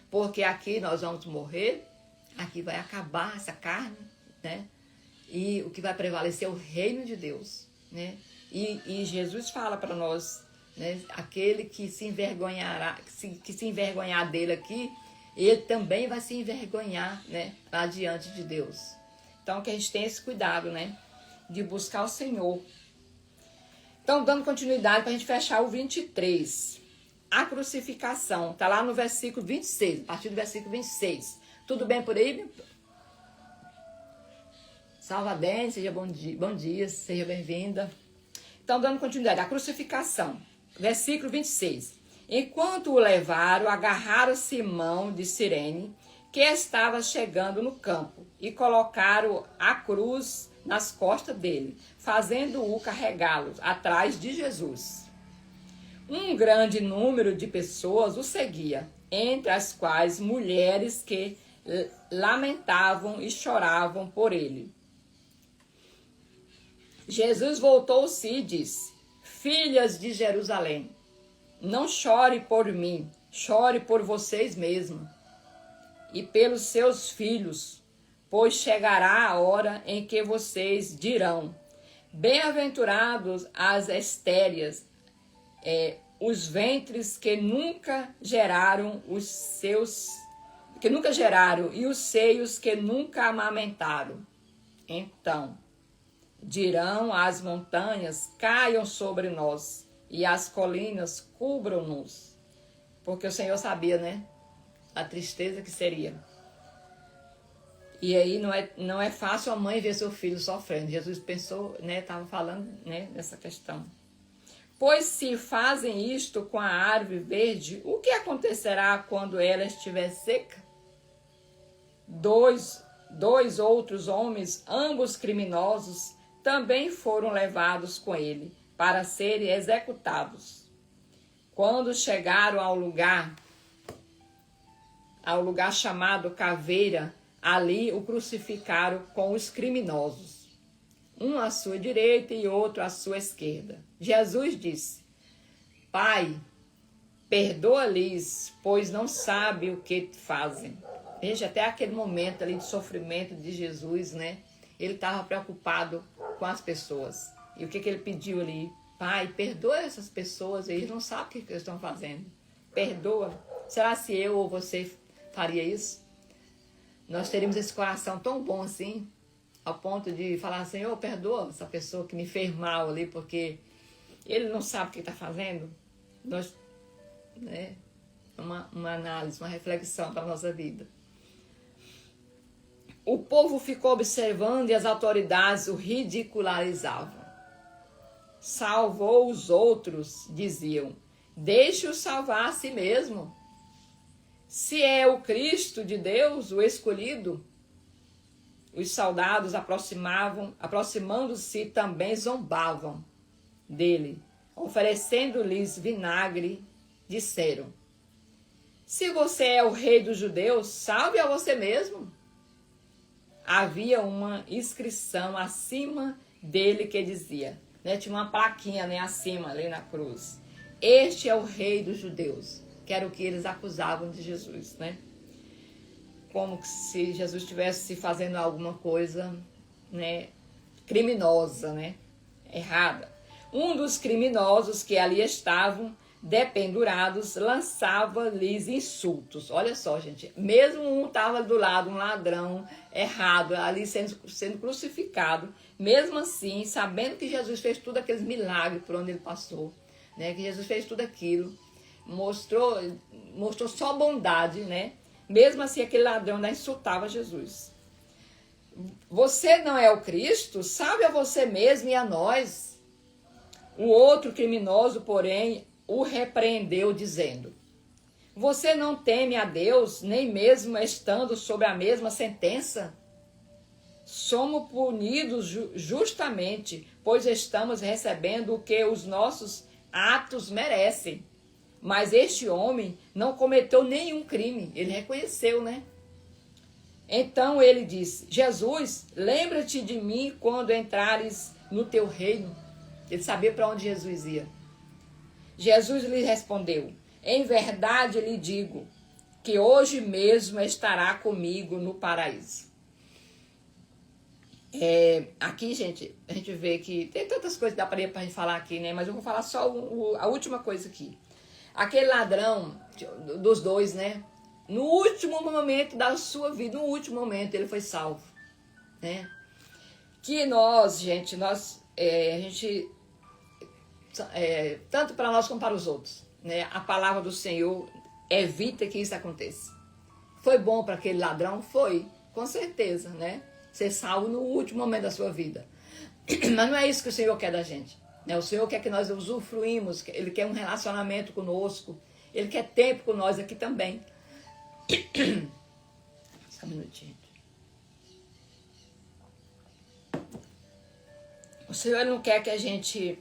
Porque aqui nós vamos morrer, aqui vai acabar essa carne, né? E o que vai prevalecer é o reino de Deus, né? E Jesus fala para nós, né? Aquele que se envergonhará, que se envergonhar dele aqui, ele também vai se envergonhar, né, lá diante de Deus. Então, que a gente tenha esse cuidado, né, de buscar o Senhor. Então, dando continuidade para a gente fechar o 23. A crucificação, está lá no versículo 26, a partir do versículo 26. Tudo bem por aí? Salvadene, seja bom dia, seja bem-vinda. Então, dando continuidade, a crucificação, versículo 26. Enquanto o levaram, agarraram Simão de Cirene, que estava chegando no campo, e colocaram a cruz nas costas dele, fazendo-o carregá-los atrás de Jesus. Um grande número de pessoas o seguia, entre as quais mulheres que lamentavam e choravam por ele. Jesus voltou-se e disse: Filhas de Jerusalém, não chore por mim, chore por vocês mesmos e pelos seus filhos, pois chegará a hora em que vocês dirão: bem-aventurados as estéreis, os ventres que nunca geraram e os seios que nunca amamentaram. Então dirão às montanhas: caiam sobre nós, e as colinas cubram-nos. Porque o Senhor sabia, né, a tristeza que seria. E aí não é fácil a mãe ver seu filho sofrendo. Jesus pensou, né, estava falando, né, nessa questão. Pois se fazem isto com a árvore verde, o que acontecerá quando ela estiver seca? Dois outros homens, ambos criminosos, também foram levados com ele para serem executados. Quando chegaram ao lugar chamado Caveira, ali o crucificaram com os criminosos, um à sua direita e outro à sua esquerda. Jesus disse: Pai, perdoa-lhes, pois não sabem o que fazem. Veja, até aquele momento ali de sofrimento de Jesus, né? Ele estava preocupado com as pessoas. E o que ele pediu ali? Pai, perdoa essas pessoas, eles não sabem o que eles estão fazendo. Perdoa. Será se eu ou você faria isso? Nós teríamos esse coração tão bom assim, ao ponto de falar: Senhor, perdoa essa pessoa que me fez mal ali, porque ele não sabe o que está fazendo. Nós uma análise, uma reflexão para a nossa vida. O povo ficou observando e as autoridades o ridicularizavam. Salvou os outros, diziam. Deixe-o salvar a si mesmo. Se é o Cristo de Deus, o escolhido. Os soldados aproximando-se, também zombavam dele. Oferecendo-lhes vinagre, disseram: se você é o rei dos judeus, salve a você mesmo. Havia uma inscrição acima dele que dizia, né, tinha uma plaquinha, né, acima, ali na cruz: este é o rei dos judeus, que era o que eles acusavam de Jesus, né? Como se Jesus estivesse fazendo alguma coisa, né, criminosa, né, errada. Um dos criminosos que ali estavam dependurados lançava-lhes insultos. Olha só, gente, mesmo um estava do lado, um ladrão errado, ali sendo crucificado, mesmo assim, sabendo que Jesus fez tudo aqueles milagres por onde ele passou, né, que Jesus fez tudo aquilo, mostrou só bondade, né? Mesmo assim, aquele ladrão ainda insultava Jesus. Você não é o Cristo? Salve a você mesmo e a nós. O outro criminoso, porém, o repreendeu, dizendo: você não teme a Deus, nem mesmo estando sob a mesma sentença? Somos punidos justamente, pois estamos recebendo o que os nossos atos merecem. Mas este homem não cometeu nenhum crime. Ele reconheceu, né? Então ele disse: Jesus, lembra-te de mim quando entrares no teu reino. Ele sabia para onde Jesus ia. Jesus lhe respondeu: em verdade lhe digo que hoje mesmo estará comigo no paraíso. Aqui, gente, a gente vê que tem tantas coisas que dá para a gente falar aqui, né? Mas eu vou falar só a última coisa aqui. Aquele ladrão, dos dois, né? No último momento da sua vida, no último momento, ele foi salvo, né? Que nós, gente, tanto para nós como para os outros, né? A palavra do Senhor evita que isso aconteça. Foi bom para aquele ladrão? Foi, com certeza, né? Ser salvo no último momento da sua vida. Mas não é isso que o Senhor quer da gente. O Senhor quer que nós usufruímos, Ele quer um relacionamento conosco, Ele quer tempo com nós aqui também. Só um minutinho. O Senhor não quer que a gente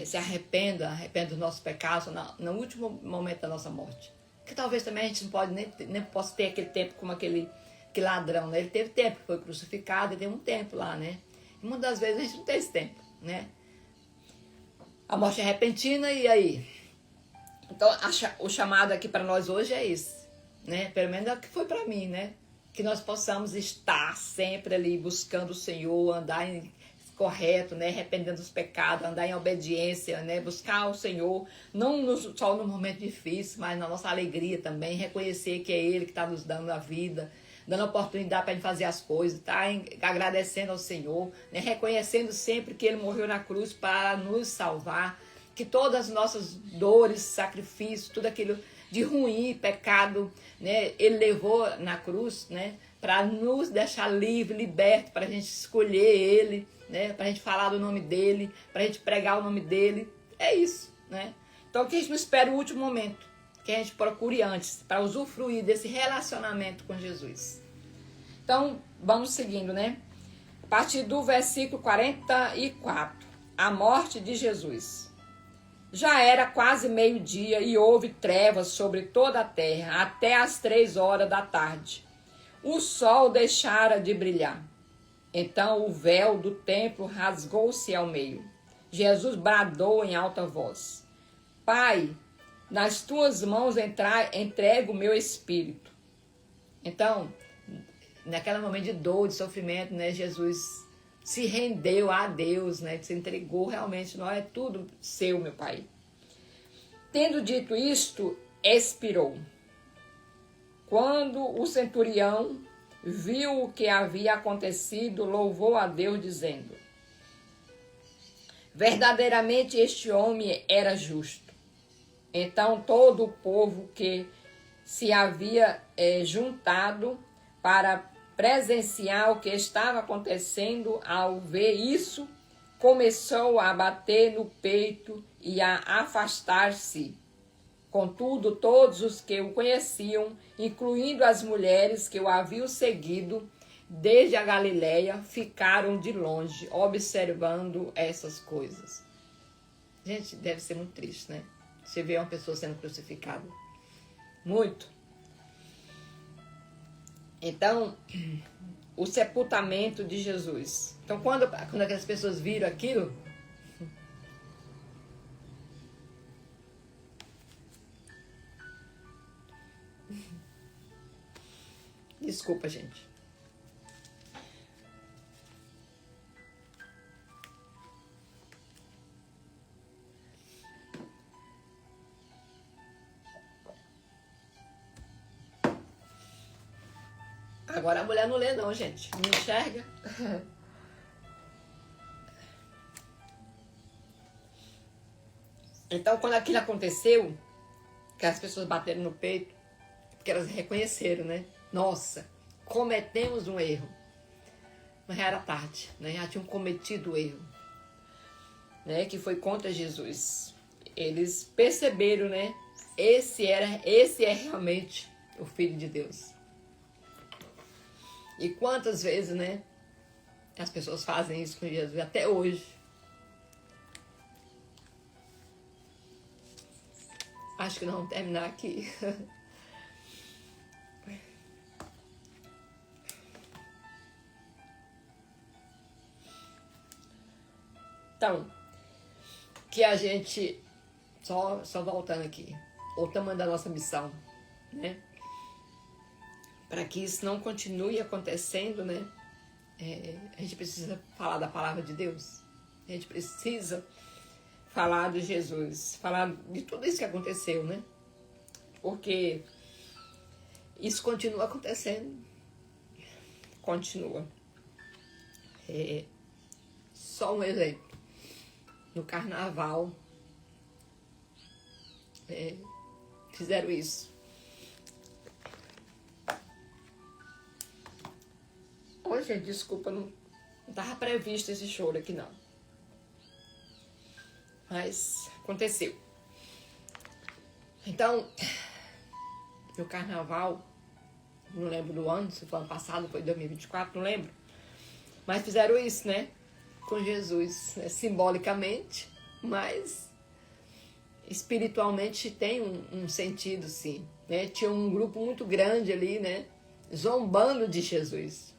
se arrependa dos nossos pecados no último momento da nossa morte. Porque talvez também a gente não pode nem possa ter aquele tempo como aquele ladrão, né? Ele teve tempo, foi crucificado, ele teve um tempo lá, né? E muitas das vezes a gente não tem esse tempo, né? A morte é repentina, e aí? Então, o chamado aqui para nós hoje é esse, né? Pelo menos é o que foi para mim, né? Que nós possamos estar sempre ali buscando o Senhor, andar correto, né? Arrependendo dos pecados, andar em obediência, né? Buscar o Senhor, não só no momento difícil, mas na nossa alegria também, reconhecer que é Ele que está nos dando a vida, dando oportunidade para a gente fazer as coisas, tá? Agradecendo ao Senhor, né? Reconhecendo sempre que Ele morreu na cruz para nos salvar, que todas as nossas dores, sacrifícios, tudo aquilo de ruim, pecado, né? Ele levou na cruz, né? Para nos deixar livre, liberto, para a gente escolher Ele, né? Para a gente falar do nome dEle, para a gente pregar o nome dEle. É isso, né? Então que a gente não espere o último momento, que a gente procure antes, para usufruir desse relacionamento com Jesus. Então, vamos seguindo, né? A partir do versículo 44, a morte de Jesus. Já era quase meio-dia e houve trevas sobre toda a terra, até às 3 horas da tarde. O sol deixara de brilhar. Então o véu do templo rasgou-se ao meio. Jesus bradou em alta voz: Pai, nas tuas mãos entrego o meu espírito. Então, naquele momento de dor, de sofrimento, né, Jesus se rendeu a Deus, né, se entregou realmente, não é tudo seu, meu Pai. Tendo dito isto, expirou. Quando o centurião viu o que havia acontecido, louvou a Deus, dizendo: verdadeiramente este homem era justo. Então todo o povo que se havia juntado para presenciar o que estava acontecendo. Ao ver isso, começou a bater no peito e a afastar-se. Contudo, todos os que o conheciam, incluindo as mulheres que o haviam seguido desde a Galileia, ficaram de longe, observando essas coisas. Gente, deve ser muito triste, né? Você vê uma pessoa sendo crucificada. Muito. Então, o sepultamento de Jesus. Então, quando aquelas pessoas viram aquilo, desculpa, gente. Agora a mulher não lê não, gente. Não enxerga. Então, quando aquilo aconteceu, que as pessoas bateram no peito, porque elas reconheceram, né? Nossa, cometemos um erro. Mas já era tarde, né? Já tinham cometido o erro, né? Que foi contra Jesus. Eles perceberam, né? Esse é realmente o Filho de Deus. E quantas vezes, né? As pessoas fazem isso com Jesus até hoje. Acho que nós vamos terminar aqui. Então, que a gente, só voltando aqui, o tamanho da nossa missão, né? Para que isso não continue acontecendo, né? A gente precisa falar da palavra de Deus. A gente precisa falar de Jesus, falar de tudo isso que aconteceu, né? Porque isso continua acontecendo. Continua. Só um exemplo. No carnaval, fizeram isso. Ô, gente, desculpa, não estava previsto esse choro aqui, não. Mas aconteceu. Então, no carnaval, não lembro do ano, se foi ano passado, foi 2024, não lembro. Mas fizeram isso, né? Com Jesus, né? Simbolicamente, mas espiritualmente tem um sentido, sim. Né? Tinha um grupo muito grande ali, né? Zombando de Jesus.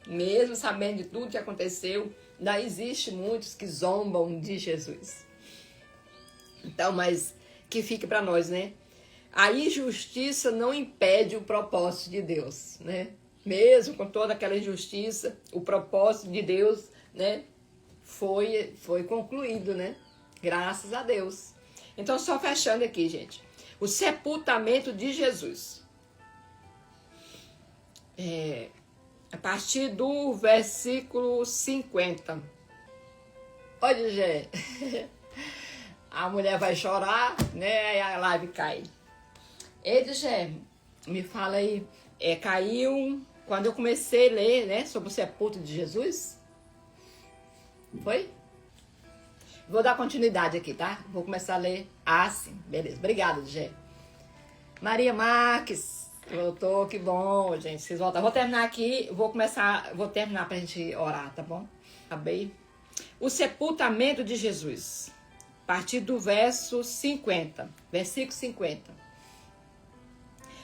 Mesmo sabendo de tudo que aconteceu, ainda existe muitos que zombam de Jesus. Então, mas que fique para nós, né? A injustiça não impede o propósito de Deus, né? Mesmo com toda aquela injustiça, o propósito de Deus, né? Foi concluído, né? Graças a Deus. Então, só fechando aqui, gente. O sepultamento de Jesus. A partir do versículo 50. Olha, Gé. A mulher vai chorar, né? E a live cai. Gé, me fala aí. Caiu quando eu comecei a ler, né? Sobre o sepulcro de Jesus. Foi? Vou dar continuidade aqui, tá? Vou começar a ler. Ah, sim. Beleza. Obrigada, Gé. Maria Marques. Voltou, que bom, gente. Vocês voltam. Vou terminar aqui. Vou terminar pra gente orar, tá bom? Acabei. O sepultamento de Jesus. A partir do verso 50. Versículo 50.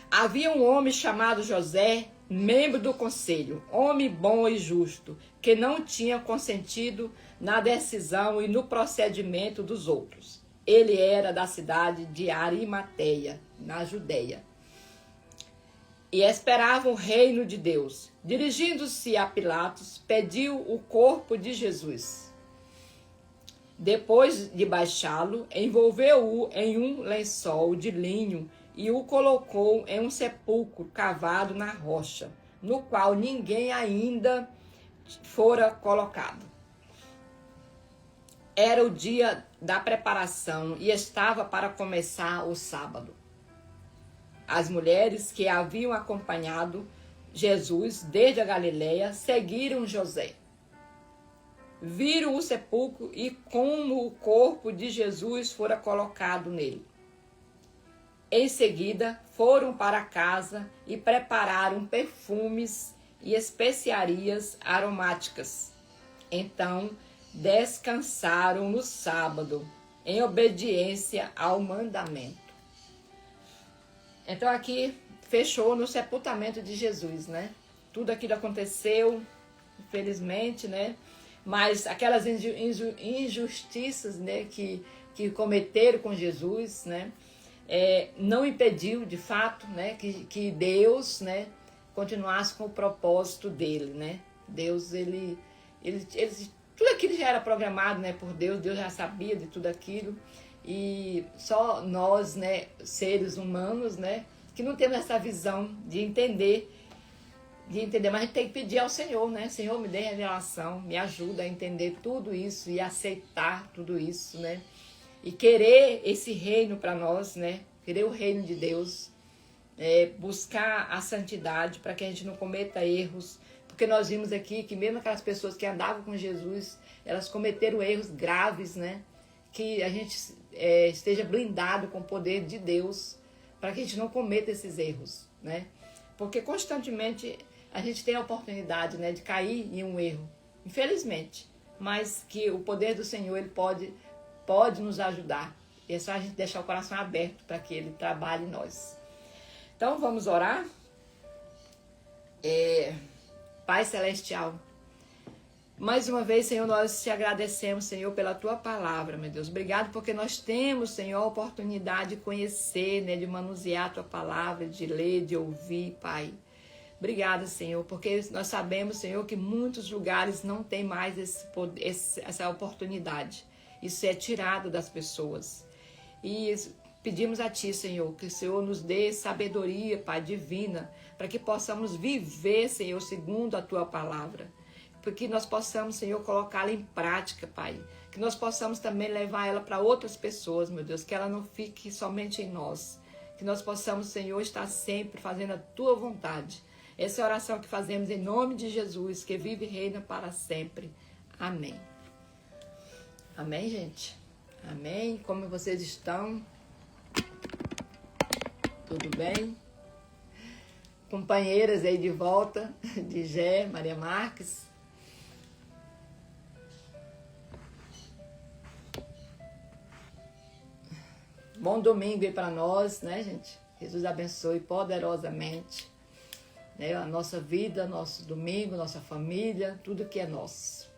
Havia um homem chamado José, membro do conselho, homem bom e justo, que não tinha consentido na decisão e no procedimento dos outros. Ele era da cidade de Arimateia, na Judeia, e esperava o reino de Deus. Dirigindo-se a Pilatos, pediu o corpo de Jesus. Depois de baixá-lo, envolveu-o em um lençol de linho e o colocou em um sepulcro cavado na rocha, no qual ninguém ainda fora colocado. Era o dia da preparação e estava para começar o sábado. as mulheres que haviam acompanhado Jesus desde a Galileia seguiram José. Viram o sepulcro e como o corpo de Jesus fora colocado nele. Em seguida, foram para casa e prepararam perfumes e especiarias aromáticas. Então, descansaram no sábado, em obediência ao mandamento. Então, aqui fechou no sepultamento de Jesus, né? Tudo aquilo aconteceu, infelizmente, né? Mas aquelas injustiças, né, que cometeram com Jesus, né, não impediu, de fato, né, que Deus, né, continuasse com o propósito dele, né? Deus, ele tudo aquilo já era programado, né, por Deus. Deus já sabia de tudo aquilo, e só nós, né, seres humanos, né, que não temos essa visão de entender, mas a gente tem que pedir ao Senhor, né? Senhor, me dê revelação, me ajuda a entender tudo isso e aceitar tudo isso, né? E querer esse reino para nós, né? Querer o reino de Deus, buscar a santidade para que a gente não cometa erros, porque nós vimos aqui que mesmo aquelas pessoas que andavam com Jesus, elas cometeram erros graves, né? Que a gente esteja blindado com o poder de Deus para que a gente não cometa esses erros, né? Porque constantemente a gente tem a oportunidade, né, de cair em um erro, infelizmente, mas que o poder do Senhor, ele pode nos ajudar. E é só a gente deixar o coração aberto para que ele trabalhe em nós. Então vamos orar. Pai Celestial, mais uma vez, Senhor, nós te agradecemos, Senhor, pela tua palavra, meu Deus. Obrigado porque nós temos, Senhor, a oportunidade de conhecer, né, de manusear a tua palavra, de ler, de ouvir, Pai. Obrigada, Senhor, porque nós sabemos, Senhor, que muitos lugares não tem mais essa oportunidade. Isso é tirado das pessoas. E pedimos a Ti, Senhor, que o Senhor nos dê sabedoria, Pai, divina, para que possamos viver, Senhor, segundo a Tua palavra. Porque nós possamos, Senhor, colocá-la em prática, Pai. Que nós possamos também levar ela para outras pessoas, meu Deus, que ela não fique somente em nós. Que nós possamos, Senhor, estar sempre fazendo a Tua vontade. Essa é a oração que fazemos em nome de Jesus, que vive e reina para sempre. Amém. Amém, gente? Amém? Como vocês estão? Tudo bem? Companheiras aí de volta, de Gé, Maria Marques. Bom domingo aí para nós, né, gente? Jesus abençoe poderosamente, né, a nossa vida, nosso domingo, nossa família, tudo que é nosso.